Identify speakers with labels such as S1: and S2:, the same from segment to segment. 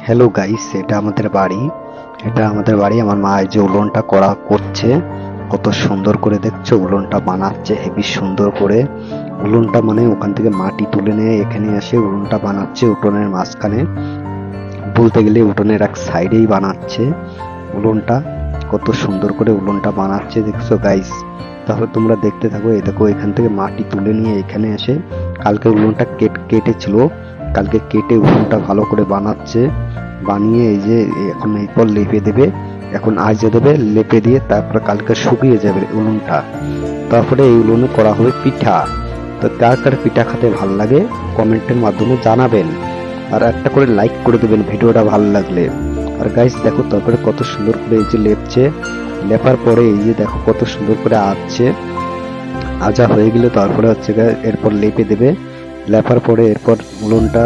S1: Hello guys, এটা আমাদের বাড়ি। আমার মা এই যে উলনটা করছে, কত সুন্দর করে দেখছো উলনটা বানাচ্ছে, হেবি সুন্দর করে উলনটা, মানে ওখান থেকে মাটি তুলে নিয়ে এখানে এসে উলনটা বানাচ্ছে উঠোনের মাঝখানে, বলতে গেলে উঠোনের এক সাইডেই বানাচ্ছে উলনটা। কত সুন্দর করে উলনটা বানাচ্ছে দেখছো গাইস। তাহলে তোমরা দেখতে থাকো। এই দেখো, এখান থেকে মাটি তুলে নিয়ে এখানে এসে কালকে উলনটা কেটেছিল, কালকে কেটে উলনটা ভালো করে বানাচ্ছে। বানিয়ে এই যে এখন এরপর লেপে দেবে, এখন আজকে দেবে, লেপে দিয়ে তারপরে কালকে শুকিয়ে যাবে উলনটা। তারপরে এই উলনে করা হবে পিঠা। তো কার কার পিঠা খেতে ভালো লাগে কমেন্টের মাধ্যমে জানাবেন, আর একটা করে লাইক করে দেবেন ভিডিওটা ভালো লাগলে। আর গাইস দেখো, তারপরে কত সুন্দর করে এই যে লেপছে, লেপার পরে এই যে দেখো কত সুন্দর করে আঁচছে। আজা হয়ে গেলে তারপরে হচ্ছে এরপর লেপে দেবে। লেপার পরে এরপর উলনটা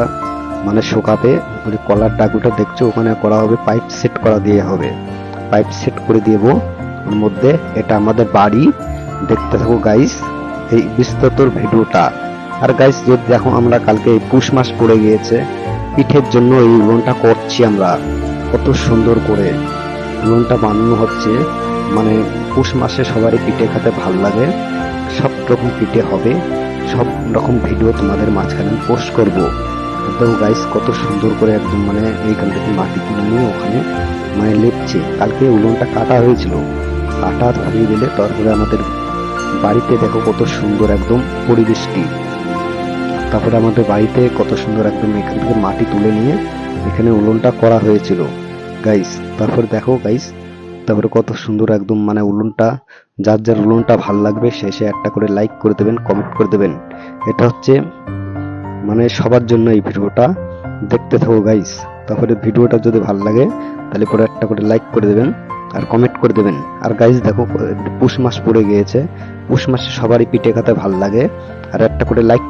S1: মানে শুকাবে। ওই কলার ডাকুটা দেখছো ওখানে করা হবে, পাইপ সেট করা দিয়ে হবে, পাইপ সেট করে দিব ওর মধ্যে। এটা আমাদের বাড়ি, দেখতে থাকো গাইস এই বিস্তৃত ভিডিওটা। আর গাইস যদি দেখো, আমরা কালকে এই পুষ মাস পড়ে গিয়েছে, পিঠের জন্য এই উলনটা করছি আমরা। কত সুন্দর করে উলনটা বানানো হচ্ছে, মানে পুষ মাসে সবারই পিঠে খেতে ভালো লাগে। সব রকম পিঠে হবে, সব রকম ভিডিও তোমাদের মাঝখানে পোস্ট করব। একদম গাইস কত সুন্দর করে একদম, মানে এইখান থেকে মাটি তুলে নিয়ে ওখানে মানে লেপছে। কালকে উলনটা কাটা হয়েছিল, কাটা ধরিয়ে দিলে তারপরে আমাদের বাড়িতে দেখো কত সুন্দর একদম পরিবেশটি। তারপরে আমাদের বাড়িতে কত সুন্দর একদম এখান থেকে মাটি তুলে নিয়ে এখানে উলনটা করা হয়েছিল গাইস। তারপর দেখো গাইস, তারপরে কত সুন্দর একদম, মানে উলনটা, যার যার উলনটা ভাল লাগবে সে একটা করে লাইক করে দেবেন, কমেন্ট করে দেবেন। এটা হচ্ছে মানে সবার জন্য এই ভিডিওটা, দেখতে থাকো গাইস। তারপরে ভিডিওটা যদি ভালো লাগে তাহলে পরে একটা করে লাইক করে দেবেন আর কমেন্ট করে দেবেন। আর গাইস দেখো, পুষ মাস পড়ে গিয়েছে, পুষ মাসে সবারই পিঠে খেতে ভালো লাগে, আর একটা করে লাইক